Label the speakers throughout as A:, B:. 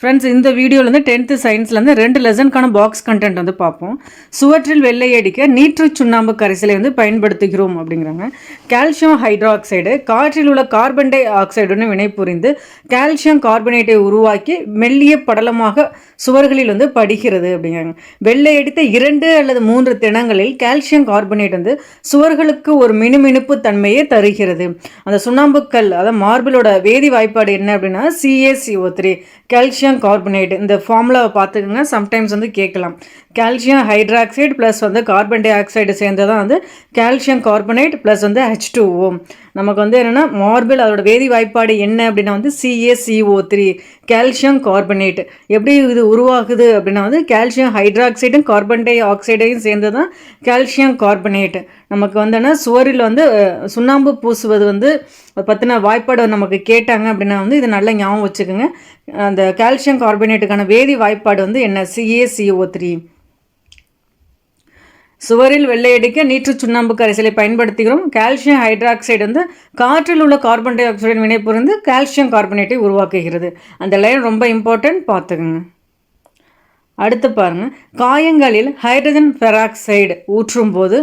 A: Friends, இந்த வீடியோவில் வந்து 10th சயின்ஸ்லேருந்து 2 லெசனுக்கான பாக்ஸ் கண்டென்ட் வந்து பார்ப்போம். சுவற்றில் வெள்ளை அடிக்க நீற்று சுண்ணாம்பு கரைசலை வந்து பயன்படுத்துகிறோம் அப்படிங்கிறாங்க. கால்சியம் ஹைட்ராக்சைடு காற்றில் உள்ள கார்பன் டை ஆக்சைடுடன் வினைபுரிந்து கால்சியம் கார்பனேட்டை உருவாக்கி மெல்லிய படலமாக சுவர்களில் வந்து படிக்கிறது அப்படிங்கிறாங்க. வெள்ளை அடித்த 2 அல்லது 3 தினங்களில் கால்சியம் கார்பனேட் வந்து சுவர்களுக்கு ஒரு மினுமினுப்பு தன்மையை தருகிறது. அந்த சுண்ணாம்புக்கல் அதாவது மார்பிளோட வேதி வாய்ப்பாடு என்ன அப்படின்னா CaCO3 கால்சியம் கார்பனேட். இந்த ஃபார்முலாவை பார்த்துக்கோங்க, சம்டைம்ஸ் வந்து கேட்கலாம். கால்சியம் ஹைட்ராக்சைடு ப்ளஸ் வந்து கார்பன் டை ஆக்சைடு சேர்ந்து தான் வந்து கால்சியம் கார்பனேட் ப்ளஸ் வந்து H2O. நமக்கு வந்து என்னென்னா மார்பிள் அதோட வேதி வாய்ப்பாடு என்ன அப்படின்னா வந்து CaCO3 கால்சியம் கார்பனேட். எப்படி இது உருவாகுது அப்படின்னா வந்து கால்சியம் ஹைட்ராக்சைடும் கார்பன் டை ஆக்சைடையும் சேர்ந்து தான் கால்சியம் கார்பனேட். நமக்கு வந்துன்னா சுவரில் வந்து சுண்ணாம்பு பூசுவது வந்து பற்றின வாய்ப்பாடு நமக்கு கேட்டாங்க அப்படின்னா வந்து இது நல்லா ஞாபகம் வச்சுக்கோங்க. அந்த கால்சியம் கார்பனேட்டுக்கான வேதி வாய்ப்பாடு வந்து என்ன CaCO3. சுவரில் வெள்ளையடிக்க நீற்று சுண்ணாம்பு கரைசலை பயன்படுத்துகிறோம். கால்சியம் ஹைட்ராக்சைடு வந்து காற்றில் உள்ள கார்பன் டை ஆக்சைடு வினைபுரிந்து கால்சியம் கார்பனேட்டை உருவாக்குகிறது. அந்த லைன் ரொம்ப இம்பார்ட்டன்ட், பார்த்துக்குங்க. அடுத்து பாருங்கள், காயங்களில் ஹைட்ரஜன் பெராக்சைடு ஊற்றும் போது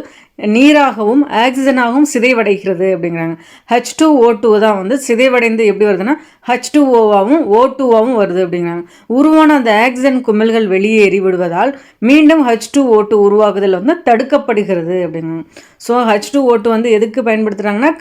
A: நீராகவும் ஆக்சிஜனாகவும் சிதைவடைகிறது அப்படிங்கிறாங்க. H2O2 தான் வந்து சிதைவடைந்து எப்படி வருதுன்னா H2Oவாகவும் O2வாகவும் வருது அப்படிங்கிறாங்க. உருவான அந்த ஆக்சிஜன் குமிழ்கள் வெளியேறி விடுவதால் மீண்டும் H2O2 உருவாகுதல் வந்து தடுக்கப்படுகிறது அப்படிங்கிறாங்க. ஸோ H2O2 வந்து எதுக்கு பயன்படுத்துகிறாங்கன்னா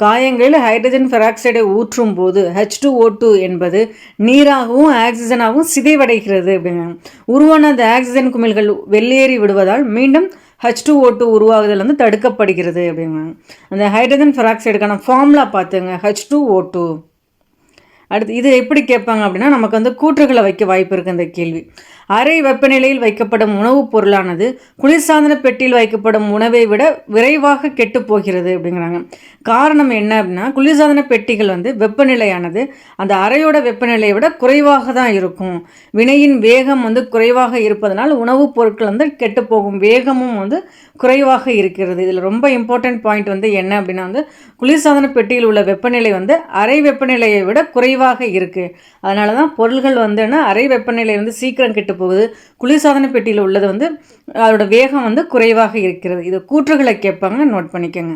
A: காயங்களில் ஹைட்ரஜன் பெராக்சைடை ஊற்றும் போது H2O2 என்பது நீராகவும் ஆக்சிஜனாகவும் சிதைவடைகிறது அப்படிங்கிறாங்க. உருவான அந்த ஆக்சிஜன் குமிழ்கள் வெளியேறி விடுவதால் மீண்டும் H2O2 உருவாகுதல் வந்து தடுக்கப்படுகிறது அப்படிங்கிறாங்க. அந்த ஹைட்ரஜன் பெராக்சைடுக்கான ஃபார்முலா பார்த்துங்க, H2O2. அடுத்து இது எப்படி கேட்பாங்க அப்படின்னா நமக்கு வந்து கூற்றுகளை வைக்க வாய்ப்பு இருக்குது இந்த கேள்வி. அறை வெப்பநிலையில் வைக்கப்படும் உணவுப் பொருளானது குளிர்சாதன பெட்டியில் வைக்கப்படும் உணவை விட விரைவாக கெட்டு போகிறது அப்படிங்கிறாங்க. காரணம் என்ன அப்படின்னா குளிர்சாதன பெட்டிகள் வந்து வெப்பநிலையானது அந்த அறையோட வெப்பநிலையை விட குறைவாக தான் இருக்கும். வினையின் வேகம் வந்து குறைவாக இருப்பதனால் உணவுப் பொருட்கள் வந்து கெட்டு போகும் வேகமும் வந்து குறைவாக இருக்கிறது. இதில் ரொம்ப இம்பார்ட்டன்ட் பாயிண்ட் வந்து என்ன அப்படின்னா வந்து குளிர்சாதன பெட்டியில் உள்ள வெப்பநிலை வந்து அறை வெப்பநிலையை விட குறைவாக இருக்குது. அதனால தான் பொருள்கள் வந்துன்னா அறை வெப்பநிலை வந்து சீக்கிரம் கெட்டு போகுது. குளிர்சாதன பெட்டியில் உள்ளது வந்து அதோட வேகம் வந்து குறைவாக இருக்கிறது. இது கூற்றுகளை கேட்பாங்க, நோட் பண்ணிக்கோங்க.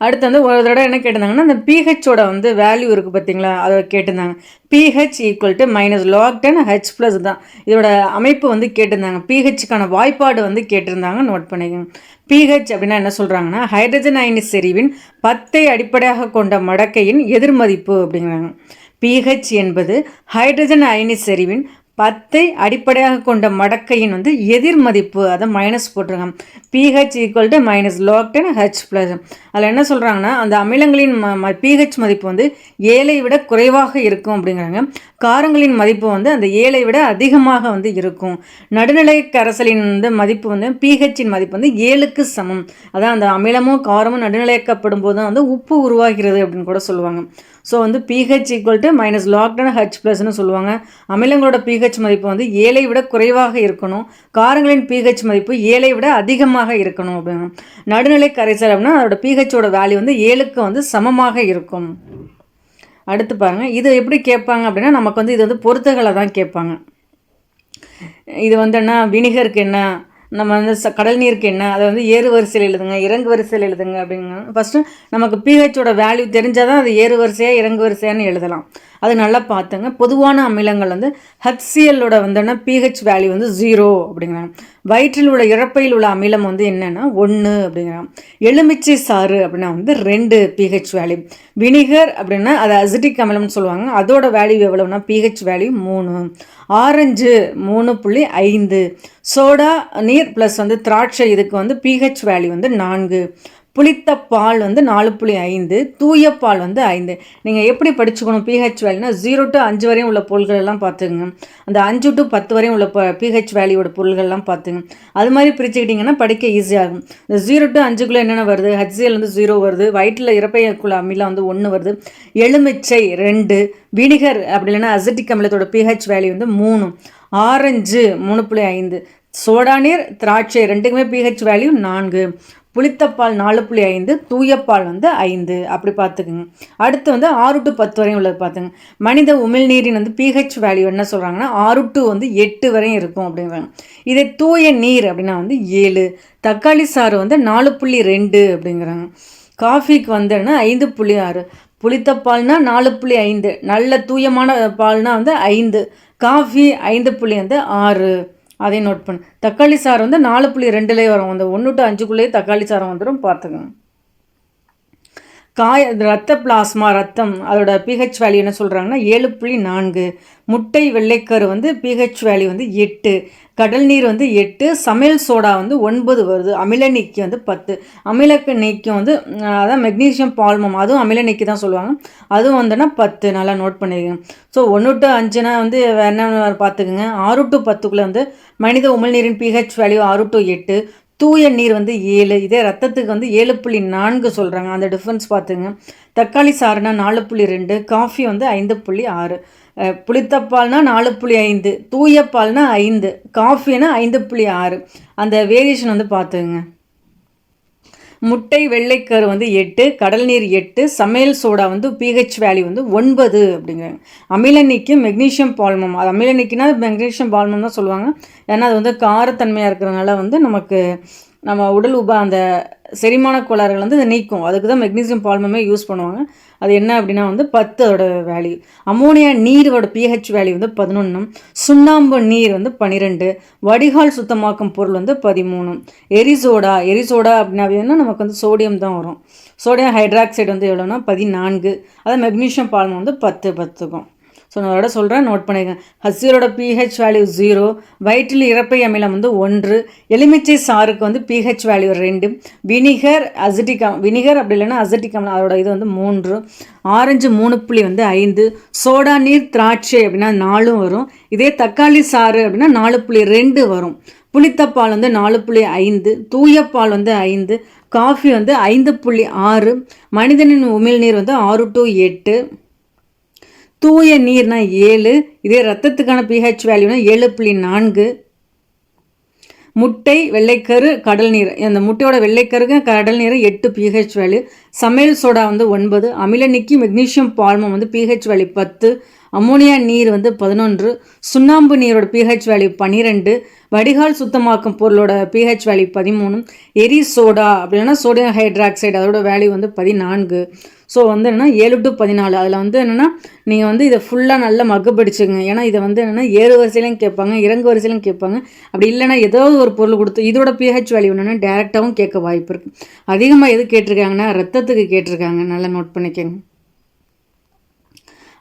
A: அடுத்து வந்து ஒரு தடவை என்ன கேட்டிருந்தாங்கன்னா இந்த pHோட வந்து வேல்யூ இருக்குது பார்த்தீங்களா, அதை கேட்டிருந்தாங்க. pH = -log10 H+ தான் இதோட அமைப்பு வந்து கேட்டிருந்தாங்க. pHக்கான வாய்ப்பாடு வந்து கேட்டிருந்தாங்க, நோட் பண்ணிக்கோங்க. pH அப்படின்னா என்ன சொல்கிறாங்கன்னா ஹைட்ரஜன் அயனி செறிவின் 10ஐ அடிப்படையாக கொண்ட மடக்கையின் எதிர்மதிப்பு அப்படிங்கிறாங்க. pH என்பது ஹைட்ரஜன் அயனி செறிவின் 10ஐ அடிப்படையாக கொண்ட மடக்கையின் வந்து எதிர்மதிப்பு, அதை மைனஸ் போட்டிருக்காங்க. pH = -log10 H+. அதில் என்ன சொல்கிறாங்கன்னா அந்த அமிலங்களின் pH மதிப்பு வந்து 7ஐ விட குறைவாக இருக்கும் அப்படிங்கிறாங்க. காரங்களின் மதிப்பு வந்து அந்த 7ஐ விட அதிகமாக வந்து இருக்கும். நடுநிலை கரைசலின் வந்து மதிப்பு வந்து pHன் மதிப்பு வந்து 7க்கு சமம். அதான் அந்த அமிலமும் காரமும் நடுநிலைக்கப்படும் போது தான் வந்து உப்பு உருவாகிறது அப்படின்னு கூட சொல்லுவாங்க. ஸோ வந்து pH = -log10 H+ன்னு சொல்லுவாங்க. அமிலங்களோட pH மதிப்பு வந்து 7ஐ விட குறைவாக இருக்கணும். காரங்களின் pH மதிப்பு 7ஐ விட அதிகமாக இருக்கணும் அப்படிங்க. நடுநிலை கரைசல் அப்படின்னா அதோட pHோட வேல்யூ வந்து 7க்கு வந்து சமமாக இருக்கும். அடுத்து பாருங்கள், இது எப்படி கேட்பாங்க அப்படின்னா நமக்கு வந்து இது வந்து பொறுத்துகளை தான் கேட்பாங்க. இது வந்து என்ன வினிகருக்கு என்ன, நம்ம வந்து கடல் நீருக்கு என்ன, அதை வந்து ஏறு வரிசையில் எழுதுங்க இறங்கு வரிசையில் எழுதுங்க அப்படிங்க. ஃபஸ்ட்டு நமக்கு pHோட வேல்யூ தெரிஞ்சால் தான் அது ஏறு வரிசையாக இறங்கு வரிசையான்னு எழுதலாம். அது நல்லா பார்த்துங்க. பொதுவான அமிலங்கள் வந்து HClோட வந்துன்னா pH வேல்யூ வந்து 0 அப்படிங்கிறாங்க. வயிற்றில் உள்ள இறப்பையில் உள்ள அமிலம் வந்து என்னென்னா 1 அப்படிங்கிறாங்க. எலுமிச்சை சாறு அப்படின்னா வந்து 2 pH வேல்யூ. வினிகர் அப்படின்னா அது அசிட்டிக் அமிலம்னு சொல்லுவாங்க. அதோட வேல்யூ எவ்வளோன்னா pH வேல்யூ 3. ஆரஞ்சு 3.5. சோடா நீர் ப்ளஸ் வந்து திராட்சை இதுக்கு வந்து pH வேல்யூ வந்து 4. புளித்த பால் வந்து 4.5. தூய பால் வந்து 5. நீங்கள் எப்படி படிச்சுக்கணும் pH வேல்யூனா 0 to 5 வரையும் உள்ள பொருள்கள் எல்லாம் பார்த்துங்க. அந்த 5 to 10 வரையும் உள்ள pH வேல்யூவோட பொருள்கள்லாம் பார்த்துங்க. அது மாதிரி பிரிச்சுக்கிட்டிங்கன்னா படிக்க ஈஸியாகும். இந்த 0 to 5க்குள்ளே என்னென்ன வருது, HCl வந்து 0 வருது, வயிற்றில் இறப்பைக்குள்ள அமிலம் வந்து 1 வருது, எலுமிச்சை 2, வினிகர் அப்படி இல்லைன்னா அசிட்டிக் அமிலத்தோட pH வேல்யூ வந்து 3, ஆரஞ்சு 3.5, சோடா நீர் திராட்சை ரெண்டுக்குமே pH வேல்யூ 4, புளித்தப்பால் 4.5, தூயப்பால் வந்து 5 அப்படி பார்த்துக்குங்க. அடுத்து வந்து 6 to 10 வரையும் உள்ளது பார்த்துங்க. மனித உமிழ்நீரின் வந்து pH வேல்யூ என்ன சொல்கிறாங்கன்னா 6 to 8 வரையும் இருக்கும் அப்படிங்கிறாங்க. இதே தூய நீர் அப்படின்னா வந்து 7, தக்காளி சாறு வந்து 4.2 அப்படிங்கிறாங்க. காஃபிக்கு வந்துன்னா 5.6, புளித்தப்பால்னா 4.5, நல்ல தூயமான பால்னா வந்து 5, காஃபி 5.6 அதை நோட் பண்ணு. தக்காளி சாறு வந்து 4.2லேயே வரும், அந்த 1 to 5க்குள்ளேயே தக்காளி சாரம் வந்துடும் பார்த்துக்கோங்க. ரத்த பிளாஸ்மா ரத்தம் அதோட pH வேல்யூ என்ன சொல்கிறாங்கன்னா 7.4, முட்டை வெள்ளைக்கரு வந்து pH வேல்யூ வந்து 8, கடல் நீர் வந்து 8, சமையல் சோடா வந்து 9 வருது, அமில நீக்கி வந்து 10, அமிலக்கு நீக்கம் வந்து அதான் மெக்னீசியம் பால்மம் அதுவும் அமில நீக்கி தான் சொல்லுவாங்க, அதுவும் வந்துன்னா 10. நல்லா நோட் பண்ணிக்கோங்க. ஸோ 1 to 5னா வந்து என்ன பார்த்துக்குங்க. 6 to 10க்குள்ளே வந்து மனித உமிழ்நீரின் pH வேல்யூ 6 to 8, தூய நீர் வந்து 7, இதே ரத்தத்துக்கு வந்து 7.4 சொல்கிறாங்க, அந்த டிஃப்ரென்ஸ் பார்த்துங்க. தக்காளி சாறுனா 4.2, காஃபி வந்து 5.6, புளித்தப்பால்னா 4.5, தூயப்பால்னா 5, காஃபினா 5.6, அந்த வேரியேஷன் வந்து பார்த்துங்க. முட்டை வெள்ளைக்கரு வந்து 8, கடல் நீர் 8, சமையல் சோடா வந்து pH வேல்யூ வந்து 9 அப்படிங்கிறாங்க. அமிலநீக்கி மெக்னீஷியம் பால்மம், அது அமிலநீக்கினா மெக்னீஷியம் பால்மம் தான் சொல்லுவாங்க, ஏன்னா அது வந்து காரத்தன்மையாக இருக்கிறதுனால வந்து நமக்கு நம்ம உடல் அந்த செரிமான கோளாறுகள் வந்து இதை நீக்கும், அதுக்கு தான் மெக்னீசியம் பால்மமே யூஸ் பண்ணுவாங்க. அது என்ன அப்படின்னா வந்து 10 அதோட வேல்யூ. அமோனியா நீரோட pH வேல்யூ வந்து 11, சுண்ணாம்பு நீர் வந்து 12, வடிகால் சுத்தமாக்கும் பொருள் வந்து 13, எரிசோடா அப்படின்னா நமக்கு வந்து சோடியம் தான் வரும், சோடியம் ஹைட்ராக்சைடு வந்து எவ்வளோனா 14, அதாவது மெக்னீஷியம் பால்மம் வந்து 10 ஸோ நான் அதோட சொல்கிறேன், நோட் பண்ணிக்கேன். ஹசியரோட pH வேல்யூ 0, வயிற்றில் இறப்பை அமிலம் வந்து 1, எலுமிச்சை சாருக்கு வந்து pH வேல்யூ 2, வினிகர் அப்படி இல்லைன்னா அசிட்டிக் அமிலம் அதோட இது வந்து 3, ஆரஞ்சு 3.5, சோடா நீர் திராட்சை அப்படின்னா 4 வரும், இதே தக்காளி சாறு அப்படின்னா 4.2 வரும், புளித்தப்பால் வந்து 4.5, தூயப்பால் வந்து 5, காஃபி வந்து 5.6, மனிதனின் உமிழ்நீர் வந்து 6 to 8, தூய நீர்னா 7, இதே ரத்தத்துக்கான pH வேல்யூனா 7.4, முட்டை வெள்ளைக்கரு கடல் நீர், அந்த முட்டையோட வெள்ளைக்கருக்கு கடல் நீர் 8 pH வேல்யூ, சமையல் சோடா வந்து 9, அமிலநீக்கி மெக்னீஷியம் பால்மம் வந்து pH வேல்யூ 10, அமோனியா நீர் வந்து 11, சுண்ணாம்பு நீரோட pH வேல்யூ 12, வடிகால் சுத்தமாக்கும் பொருளோட pH வேல்யூ 13, எரிசோடா அப்படின்னா சோடியம் ஹைட்ராக்சைடு அதோட வேல்யூ வந்து 14. ஸோ வந்து என்னென்னா 7 to 14, அதில் வந்து என்னென்னா நீங்கள் வந்து இதை ஃபுல்லாக நல்லா மக்குப்படிச்சுங்க. ஏன்னா இதை வந்து என்னென்னா ஏறு வரிசையிலையும் கேட்பாங்க, இறங்கு வரிசையிலையும் கேட்பாங்க, அப்படி இல்லைன்னா ஏதாவது ஒரு பொருள் கொடுத்து இதோட pH வேல்யூ என்னென்னா டேரெக்டாகவும் கேட்க வாய்ப்பு இருக்குது. அதிகமாக எது கேட்டிருக்காங்கன்னா ரத்தத்துக்கு கேட்டிருக்காங்க, நல்லா நோட் பண்ணிக்கோங்க.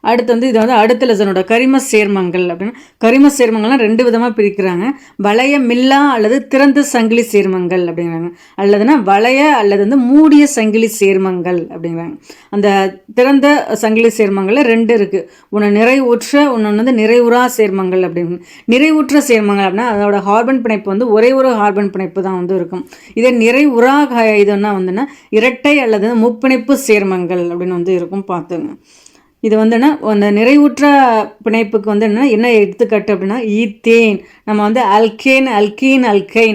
A: அடுத்து வந்து இது வந்து அடுத்த லெசனோட கரிம சேர்மங்கள் அப்படின்னா, கரிம சேர்மங்கள்லாம் 2 விதமாக பிரிக்கிறாங்க. வளைய மில்லா அல்லது திறந்த சங்கிலி சேர்மங்கள் அப்படிங்கிறாங்க, அல்லதுன்னா வளைய அல்லது வந்து மூடிய சங்கிலி சேர்மங்கள் அப்படிங்கிறாங்க. அந்த திறந்த சங்கிலி சேர்மங்களில் 2 இருக்குது, ஒன்று நிறைவுற்ற, ஒன்று வந்து நிறைவுறா சேர்மங்கள் அப்படின்னு. நிறைவுற்ற சேர்மங்கள் அப்படின்னா அதோட கார்பன் பிணைப்பு வந்து ஒரே ஒரு கார்பன் பிணைப்பு தான் வந்து இருக்கும். இதே நிறைவுறா இதுன்னா வந்துன்னா இரட்டை அல்லது முப்பிணைப்பு சேர்மங்கள் அப்படின்னு வந்து இருக்கும் பார்த்துங்க. இது வந்துன்னா அந்த நிறைவுற்ற பிணைப்புக்கு வந்து என்ன எடுத்துக்காட்டு அப்படின்னா ஈத்தேன், நம்ம வந்து அல்கீன்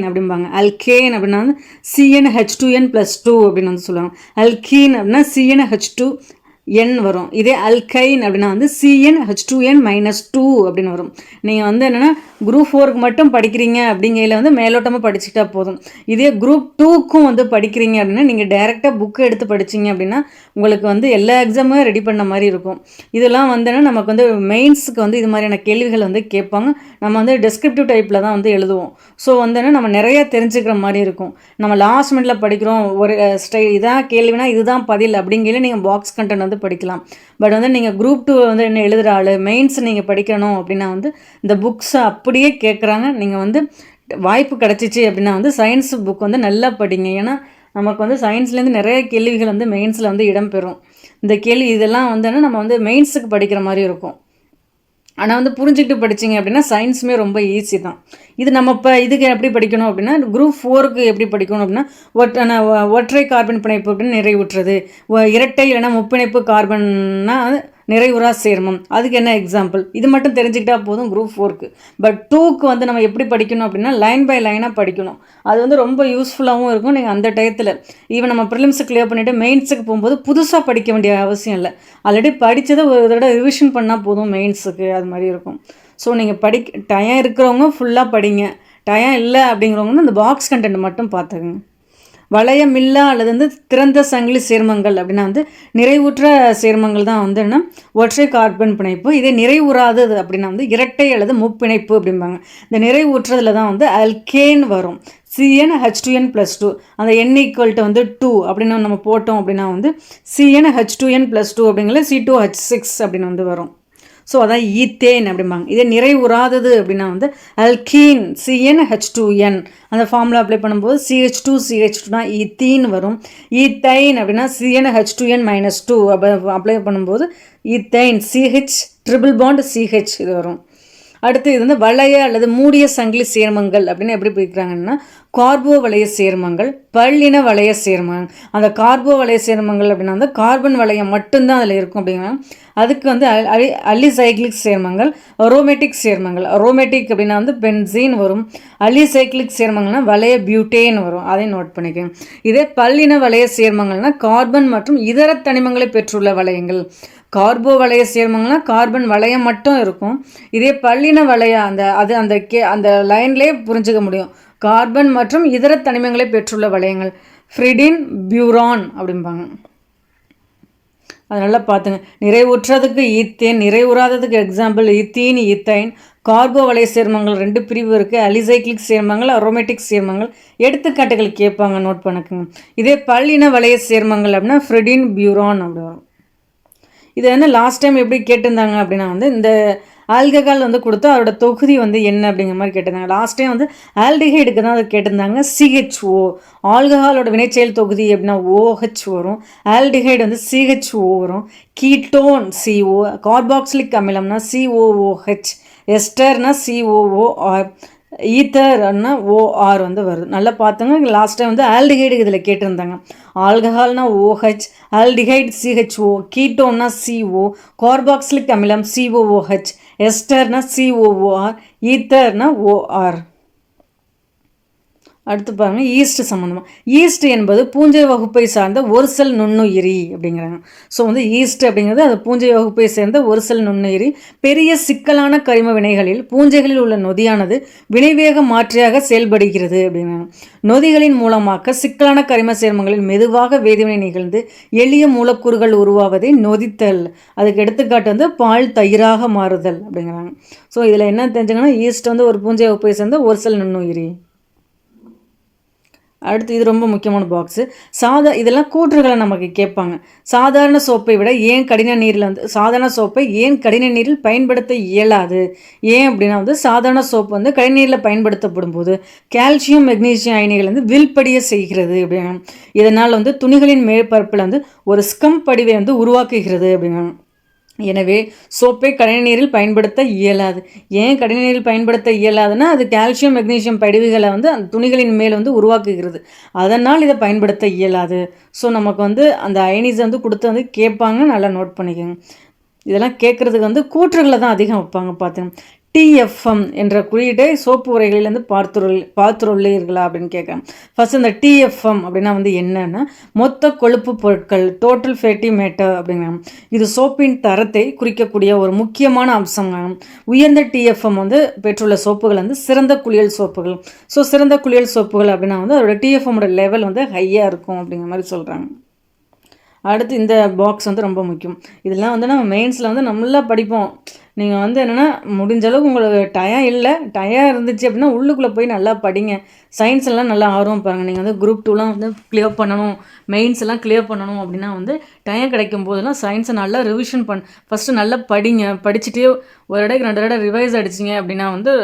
A: அப்படிம்பாங்க. அல்கேன் அப்படின்னா வந்து CnH2n+2 அப்படின்னு வந்து சொல்லுவாங்க. அல்கீன் அப்படின்னா CnH2n வரும். இதே அல்கைன் அப்படின்னா வந்து CnH2n-2 அப்படின்னு வரும். நீங்கள் வந்து என்னென்னா குரூப் 4க்கு மட்டும் படிக்கிறீங்க அப்படிங்கையில் வந்து மேலோட்டமாக படிச்சுட்டா போதும். இதே குரூப் 2க்கும் வந்து படிக்கிறீங்க அப்படின்னா நீங்கள் டைரெக்டாக புக்கு எடுத்து படிச்சிங்க அப்படின்னா உங்களுக்கு வந்து எல்லா எக்ஸாமும் ரெடி பண்ண மாதிரி இருக்கும். இதெல்லாம் வந்துன்னா நமக்கு வந்து மெயின்ஸுக்கு வந்து இது மாதிரியான கேள்விகள் வந்து கேட்பாங்க. நம்ம வந்து டெஸ்கிரிப்டிவ் டைப்பில் தான் வந்து எழுதுவோம். ஸோ வந்துன்னா நம்ம நிறைய தெரிஞ்சுக்கிற மாதிரி இருக்கும். நம்ம லாஸ்ட் மினிட்ல படிக்கிறோம், ஒரு இதான் கேள்வினா இதுதான் பதில் அப்படிங்கையில் நீங்கள் பாக்ஸ் கண்டென்ட் வந்து படிக்கலாம். பட் வந்து நீங்கள் குரூப் 2 வந்து என்ன எழுதுகிற ஆள் மெயின்ஸ் நீங்கள் படிக்கணும் அப்படின்னா வந்து இந்த புக்ஸை அப்படியே கேட்குறாங்க. நீங்கள் வந்து வாய்ப்பு கிடச்சிச்சு அப்படின்னா வந்து சயின்ஸ் புக் வந்து நல்லா படிங்க. ஏன்னா நமக்கு வந்து சயின்ஸ்லேருந்து நிறைய கேள்விகள் வந்து மெயின்ஸில் வந்து இடம்பெறும். இந்த கேள்வி இதெல்லாம் வந்துன்னா நம்ம வந்து மெயின்ஸுக்கு படிக்கிற மாதிரி இருக்கும். ஆனால் வந்து புரிஞ்சுக்கிட்டு படிச்சிங்க அப்படின்னா சயின்ஸுமே ரொம்ப ஈஸி தான். இது நம்ம இப்போ இதுக்கு எப்படி படிக்கணும் அப்படின்னா குரூப் 4க்கு எப்படி படிக்கணும் அப்படின்னா ஒற்றை கார்பன் பிணைப்பு அப்படின்னு நிறைவுற்றது, இரட்டை இல்லைன்னா முப்பிணைப்பு கார்பன்னா நிறைவுறா சேர்மம், அதுக்கு என்ன எக்ஸாம்பிள், இது மட்டும் தெரிஞ்சுக்கிட்டா போதும் குரூப் 4க்கு. பட் 2க்கு வந்து நம்ம எப்படி படிக்கணும் அப்படின்னா லைன் பை லைனாக படிக்கணும். அது வந்து ரொம்ப யூஸ்ஃபுல்லாகவும் இருக்கும். நீங்கள் அந்த டயத்தில் ஈவன் நம்ம ப்ரிலிம்ஸை கிளியர் பண்ணிவிட்டு மெயின்ஸுக்கு போகும்போது புதுசாக படிக்க வேண்டிய அவசியம் இல்லை. ஆல்ரெடி படித்ததை ஒரு தடவை ரிவிஷன் பண்ணால் போதும் மெயின்ஸுக்கு, அது மாதிரி இருக்கும். ஸோ நீங்கள் டயம் இருக்கிறவங்க ஃபுல்லாக படிங்க, டயம் இல்லை அப்படிங்கிறவங்க வந்து அந்த பாக்ஸ் கண்டென்ட் மட்டும் பார்த்துக்குங்க. வளையமில்லா அல்லது வந்து திறந்த சங்கிலி சேர்மங்கள் அப்படின்னா வந்து நிறைவுற்ற சேர்மங்கள் தான் வந்து என்ன ஒற்றை கார்பன் பிணைப்பு. இதே நிறைவுறாதது அப்படின்னா வந்து இரட்டை அல்லது முப்பிணைப்பு அப்படிம்பாங்க. இந்த நிறைவுற்றதில் தான் வந்து அல்கேன் வரும். CnH2n+2 அந்த n = வந்து 2 அப்படின்னு நம்ம போட்டோம் அப்படின்னா வந்து CnH2n+2 அப்படிங்கிற C2H6 அப்படின்னு வந்து வரும். ஸோ அதான் ஈத்தேன் அப்படிம்பாங்க. இதே நிறைவுறாதது அப்படின்னா வந்து அல்கீன் CnH2n அந்த ஃபார்முலா அப்ளை பண்ணும்போது CH2CH2னா ஈத்தீன் வரும். ஈத்தைன் அப்படின்னா CnH2n-2 அப்ளை பண்ணும்போது ethyne CH triple bond CH இது வரும். அடுத்து இது வந்து வளைய அல்லது மூடிய சங்கிலி சேர்மங்கள் அப்படின்னு எப்படி பிரிக்கிறாங்கன்னா கார்போ வளைய சேர்மங்கள், பல்லின வளைய சேர்மங்கள். அந்த கார்போ வளைய சேர்மங்கள் அப்படின்னா வந்து கார்பன் வளையம் மட்டும்தான் அதில் இருக்கும் அப்படிங்கிறாங்க. அதுக்கு வந்து அலிசைக்ளிக் சேர்மங்கள், அரோமேட்டிக் சேர்மங்கள். அரோமேட்டிக் அப்படின்னா வந்து பென்சீன் வரும். அலிசைக்ளிக் சேர்மங்கள்னா வளைய பியூட்டேன் வரும். அதையும் நோட் பண்ணிக்கோங்க. இதே பல்லின வளைய சேர்மங்கள்னா கார்பன் மற்றும் இதர தனிமங்களை பெற்றுள்ள வளையங்கள். கார்போ வளைய சேர்மங்கள்னா கார்பன் வளையம் மட்டும் இருக்கும். இதே பல்லின வளைய அந்த லைன்லேயே புரிஞ்சுக்க முடியும். கார்பன் மற்றும் இதர தனிமங்களை பெற்றுள்ள வளையங்கள் ஃப்ரிடின் பியூரான் அப்படிம்பாங்க. அதனால் பார்த்துங்க. நிறைவுற்றதுக்கு ஈத்தேன், நிறைவுறாததுக்கு எக்ஸாம்பிள் ஈத்தீன், ஈத்தைன். கார்போ வளைய சேர்மங்கள் 2 பிரிவு இருக்குது. அலிசைக்ளிக் சேர்மங்கள், அரோமேட்டிக் சேர்மங்கள். எடுத்துக்காட்டுகள் கேட்பாங்க, நோட் பண்ணிக்கோங்க. இதே பல்லின வளைய சேர்மங்கள் அப்படின்னா ஃப்ரிடின் பியூரான் அப்படி வரும். இது என்ன லாஸ்ட் டைம் எப்படி கேட்டிருந்தாங்க அப்படின்னா வந்து இந்த ஆல்கஹால் வந்து கொடுத்து அதோட தொகுதி வந்து என்ன அப்படிங்கிற மாதிரி கேட்டிருந்தாங்க. லாஸ்ட் டைம் வந்து ஆல்டிஹைடுக்கு தான் அது கேட்டிருந்தாங்க. CHO ஆல்கஹாலோட வினைச்செயல் தொகுதி அப்படின்னா OH வரும். ஆல்டிஹைடு வந்து CHO வரும். கீட்டோன் CO, கார்பாக்சிலிக் அமிலம்னா COOH, எஸ்டர்னா COOR, ஈத்தர்னா OR வந்து வருது. நல்லா பார்த்துங்க. லாஸ்ட் டைம் வந்து ஆல்டிஹைடுக்கு இதில் கேட்டிருந்தாங்க. ஆல்கஹால்னா OH, aldehyde CHO, கீட்டோன்னா CO, carboxylic அமிலம் COOH, எஸ்டர்னா COOR, ஈத்தர்னா OR. அடுத்து பாருங்கள் ஈஸ்ட் சம்மந்தமாக. ஈஸ்ட் என்பது பூஞ்சை வகுப்பை சார்ந்த ஒரு செல் நுண்ணுயிரி அப்படிங்கிறாங்க. ஸோ வந்து ஈஸ்ட் அப்படிங்கிறது அது பூஞ்சை வகுப்பை சேர்ந்த ஒரு செல் நுண்ணுயிரி. பெரிய சிக்கலான கரிம வினைகளில் பூஞ்சைகளில் உள்ள நொதியானது வினைவேக மாற்றியாக செயல்படுகிறது அப்படிங்கிறாங்க. நொதிகளின் மூலமாக சிக்கலான கரிம சேர்மங்களில் மெதுவாக வேதிவினை நிகழ்ந்து எளிய மூலக்கூறுகள் உருவாவதை நொதித்தல். அதுக்கு எடுத்துக்காட்டு வந்து பால் தயிராக மாறுதல் அப்படிங்கிறாங்க. ஸோ இதில் என்ன தெரிஞ்சுங்கன்னா ஈஸ்ட் வந்து ஒரு பூஞ்சை வகுப்பை சேர்ந்த ஒரு செல் நுண்ணுயிரி. அடுத்து இது ரொம்ப முக்கியமான பாக்ஸு. இதெல்லாம் கூற்றுகளை நமக்கு கேட்பாங்க. சாதாரண சோப்பை விட ஏன் கடின நீரில் வந்து சாதாரண சோப்பை ஏன் கடின நீரில் பயன்படுத்த இயலாது? ஏன் அப்படின்னா வந்து சாதாரண சோப்பு வந்து கடின நீரில் பயன்படுத்தப்படும் போது கால்சியம் மெக்னீசியம் அயனிகள் வந்து வில்படிய செய்கிறது அப்படின்னா இதனால் வந்து துணிகளின் மேற்பரப்பில் வந்து ஒரு ஸ்கம் படிவை வந்து உருவாக்குகிறது அப்படின்னா எனவே சோப்பை கடின நீரில் பயன்படுத்த இயலாது. ஏன் கடின நீரில் பயன்படுத்த இயலாதுன்னா அது கால்சியம் மெக்னீசியம் படிவுகளை வந்து அந்த துணிகளின் மேல் வந்து உருவாக்குகிறது. அதனால் இதை பயன்படுத்த இயலாது. ஸோ நமக்கு வந்து அந்த அயனிஸ் வந்து கொடுத்து வந்து கேட்பாங்க, நல்லா நோட் பண்ணிக்கோங்க. இதெல்லாம் கேட்குறதுக்கு வந்து கூற்றுகளை தான் அதிகம் வைப்பாங்க. பார்த்துங்க. TFM என்ற குறியீட்டை சோப்பு உரைகளிலேருந்து பார்த்துள்ளீர்களா அப்படின்னு கேட்குறேன். ஃபர்ஸ்ட் இந்த TFM அப்படின்னா வந்து என்னன்னா மொத்த கொழுப்பு பொருட்கள், டோட்டல் ஃபேட்டி மேட்டர் அப்படிங்கிறாங்க. இது சோப்பின் தரத்தை குறிக்கக்கூடிய ஒரு முக்கியமான அம்சங்க. உயர்ந்த TFM வந்து பெற்றுள்ள சோப்புகள் வந்து சிறந்த குளியல் சோப்புகள். ஸோ சிறந்த குளியல் சோப்புகள் அப்படின்னா வந்து அதோட TFMோட லெவல் வந்து ஹையாக இருக்கும் அப்படிங்கிற மாதிரி சொல்கிறாங்க. அடுத்து இந்த பாக்ஸ் வந்து ரொம்ப முக்கியம். இதெல்லாம் வந்து நம்ம மெயின்ஸில் வந்து நல்லா படிப்போம். நீங்கள் வந்து என்னென்னா முடிஞ்ச அளவுக்கு உங்களுக்கு டயம் இருந்துச்சு அப்படின்னா உள்ளுக்குள்ளே போய் நல்லா படிங்க. சயின்ஸ் எல்லாம் நல்லா ஆர்வம் பாருங்கள். நீங்கள் வந்து குரூப் 2லாம் வந்து கிளியர் பண்ணணும், மெயின்ஸ் எல்லாம் கிளியர் பண்ணணும் அப்படின்னா வந்து டயம் கிடைக்கும் போதெல்லாம் சயின்ஸை நல்லா ரிவிஷன் ஃபஸ்ட்டு நல்லா படிங்க. படிச்சுட்டே ஒரு இடைக்கு 2 தடவை ரிவைஸ் அடிச்சிங்க அப்படின்னா வந்து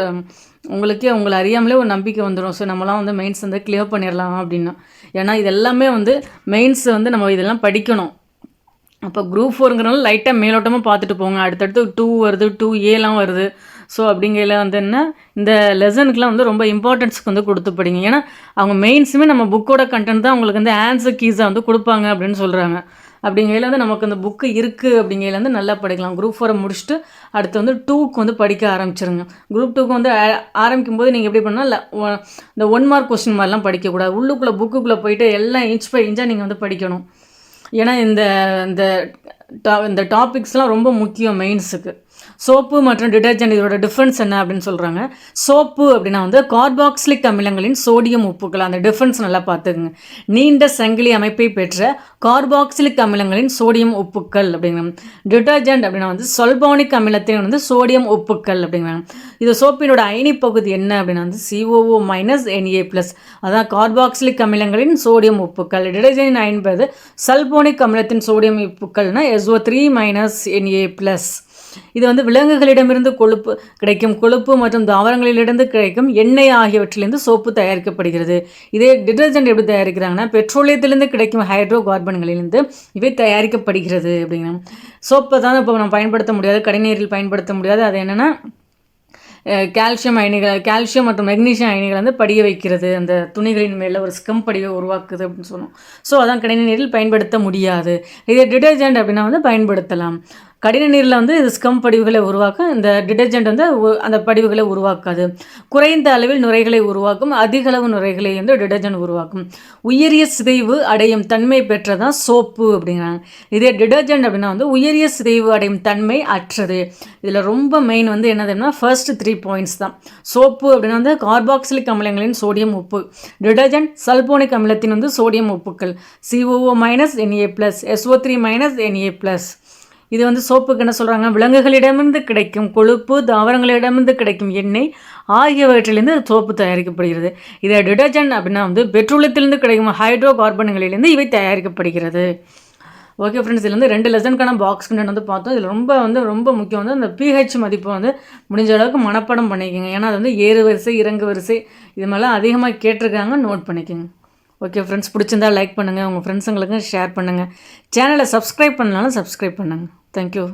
A: உங்களை அறியாமலே ஒரு நம்பிக்கை வந்துடும். ஸோ நம்மளாம் வந்து மெயின்ஸ் வந்து கிளியர் பண்ணிடலாம் அப்படின்னா. ஏன்னா இது எல்லாமே வந்து மெயின்ஸ் வந்து நம்ம இதெல்லாம் படிக்கணும். அப்போ குரூப் 4ங்கிறனால லைட்டாக மேலோட்டமாக பார்த்துட்டு போங்க. அடுத்தடுத்து 2 வருது, 2Aலாம் வருது. ஸோ அப்படிங்கையில் வந்து என்ன இந்த லெசனுக்குலாம் வந்து ரொம்ப இம்பார்ட்டன்ஸ்க்கு வந்து கொடுத்து படிங்க. ஏன்னா அவங்க மெயின்ஸுமே நம்ம புக்கோட கண்டென்ட் தான் உங்களுக்கு வந்து ஆன்சர் கீஸாக வந்து கொடுப்பாங்க அப்படின்னு சொல்கிறாங்க. அப்படிங்கையில் வந்து நமக்கு அந்த புக்கு இருக்குது அப்படிங்கையில் வந்து நல்லா படிக்கலாம். குரூப் 4 முடிச்சுட்டு அடுத்து வந்து 2க்கு வந்து படிக்க ஆரம்பிச்சிருங்க. குரூப் 2க்கு வந்து ஆரம்பிக்கும் போது நீங்கள் எப்படி பண்ணால் இந்த 1 மார்க் கொஸ்டின் மாதிரிலாம் படிக்கக்கூடாது. உள்ளுக்குள்ளே புக்குக்குள்ளே போயிட்டு எல்லாம் இன்ச் பை இன்ச்சாக நீங்கள் வந்து படிக்கணும். ஏன்னா இந்த இந்த டாபிக்ஸ்லாம் ரொம்ப முக்கியம் மெயின்ஸுக்கு. சோப்பு மற்றும் டிடர்ஜென்ட் இதோட டிஃப்ரென்ஸ் என்ன அப்படின்னு சொல்கிறாங்க. சோப்பு அப்படின்னா வந்து கார்பாக்சிலிக் அமிலங்களின் சோடியம் உப்புக்கள். அந்த டிஃப்ரென்ஸ் நல்லா பார்த்துக்குங்க. நீண்ட சங்கிலி அமைப்பை பெற்ற கார்பாக்சிலிக் அமிலங்களின் சோடியம் உப்புக்கள் அப்படிங்கிறாங்க. டிடர்ஜென்ட் அப்படின்னா வந்து சொல்பானிக் அமிலத்தின் வந்து சோடியம் உப்புக்கள் அப்படிங்கிறாங்க. இது சோப்பினோட அயனி பகுதி என்ன அப்படின்னா வந்து COO- Na+, அதான் கார்பாக்சிலிக் அமிலங்களின் சோடியம் உப்புக்கள். டிடர்ஜென்ட் என்பது சல்போனிக் அமிலத்தின் சோடியம் உப்புக்கள்னா SO3- Na+. இது வந்து விலங்குகளிடமிருந்து கொழுப்பு மற்றும் தாவரங்களிலிருந்து கிடைக்கும் எண்ணெய் ஆகியவற்றிலிருந்து சோப்பு தயாரிக்கப்படுகிறது. இதே டிடர்ஜென்ட் எப்படி தயாரிக்கிறாங்கன்னா பெட்ரோலியத்திலிருந்து கிடைக்கும் ஹைட்ரோ கார்பன்களிலிருந்து இவை தயாரிக்கப்படுகிறது அப்படிங்கிறாங்க. சோப்பை தான் இப்போ நம்ம பயன்படுத்த முடியாது, கடைநீரில் பயன்படுத்த முடியாது. அது என்னென்னா கால்சியம் மற்றும் மெக்னீஷியம் அயனிகள் வந்து படிய வைக்கிறது, அந்த துணிகளின் மேலே ஒரு ஸ்கம் படிவை உருவாக்குது அப்படின்னு சொன்னோம். ஸோ அதான் கடின நீரில் பயன்படுத்த முடியாது. இதே டிடர்ஜென்ட் அப்படின்னா வந்து பயன்படுத்தலாம். கடின நீரில் வந்து இது ஸ்கம் படிவுகளை உருவாக்கும். இந்த டிடர்ஜென்ட் வந்து அந்த படிவுகளை உருவாக்காது. குறைந்த அளவில் நுரைகளை உருவாக்கும், அதிக அளவு நுரைகளை வந்து டிடர்ஜென்ட் உருவாக்கும். உயரிய சிதைவு அடையும் தன்மை பெற்றதான் சோப்பு அப்படிங்கிறாங்க. இதே டிடர்ஜென்ட் அப்படின்னா வந்து உயரிய சிதைவு அடையும் தன்மை அற்றது. இதில் ரொம்ப மெயின் வந்து என்னதுன்னா ஃபர்ஸ்ட் 3 பாயிண்ட்ஸ் தான். சோப்பு அப்படின்னா வந்து கார்பாக்சிலிக் அமிலங்களின் சோடியம் உப்பு, டிடர்ஜென்ட் சல்போனிக் அமிலத்தின் வந்து சோடியம் உப்புக்கள், COO- Na+, SO3- Na+. இது வந்து சோப்புக்கு என்ன சொல்கிறாங்க, விலங்குகளிடமிருந்து கிடைக்கும் கொழுப்பு, தாவரங்களிடமிருந்து கிடைக்கும் எண்ணெய் ஆகியவற்றிலிருந்து சோப்பு தயாரிக்கப்படுகிறது. இதை டிடர்ஜென்ட் அப்படின்னா வந்து பெட்ரோலியத்திலிருந்து கிடைக்கும் ஹைட்ரோ கார்பன்களிலிருந்து இவை தயாரிக்கப்படுகிறது. ஓகே ஃப்ரெண்ட்ஸ், இதில் வந்து 2 லெசனுக்கான பாக்ஸ் கண்டென்ட் வந்து பார்த்தோம். இதில் ரொம்ப முக்கியம் வந்து அந்த pH மதிப்பு வந்து முடிஞ்ச அளவுக்கு மனப்பாடம் பண்ணிக்கோங்க. ஏன்னா அது வந்து ஏறு வரிசை இறங்கு வரிசை இது மாதிரிலாம் அதிகமாக கேட்டிருக்காங்க, நோட் பண்ணிக்கோங்க. ஓகே ஃப்ரெண்ட்ஸ், பிடிச்சிருந்தால் லைக் பண்ணுங்கள், உங்கள் ஃப்ரெண்ட்ஸுங்களுக்கு ஷேர் பண்ணுங்கள். சேனலை சப்ஸ்கிரைப் பண்ணாலும் சப்ஸ்கிரைப் பண்ணுங்கள். தேங்க்யூ.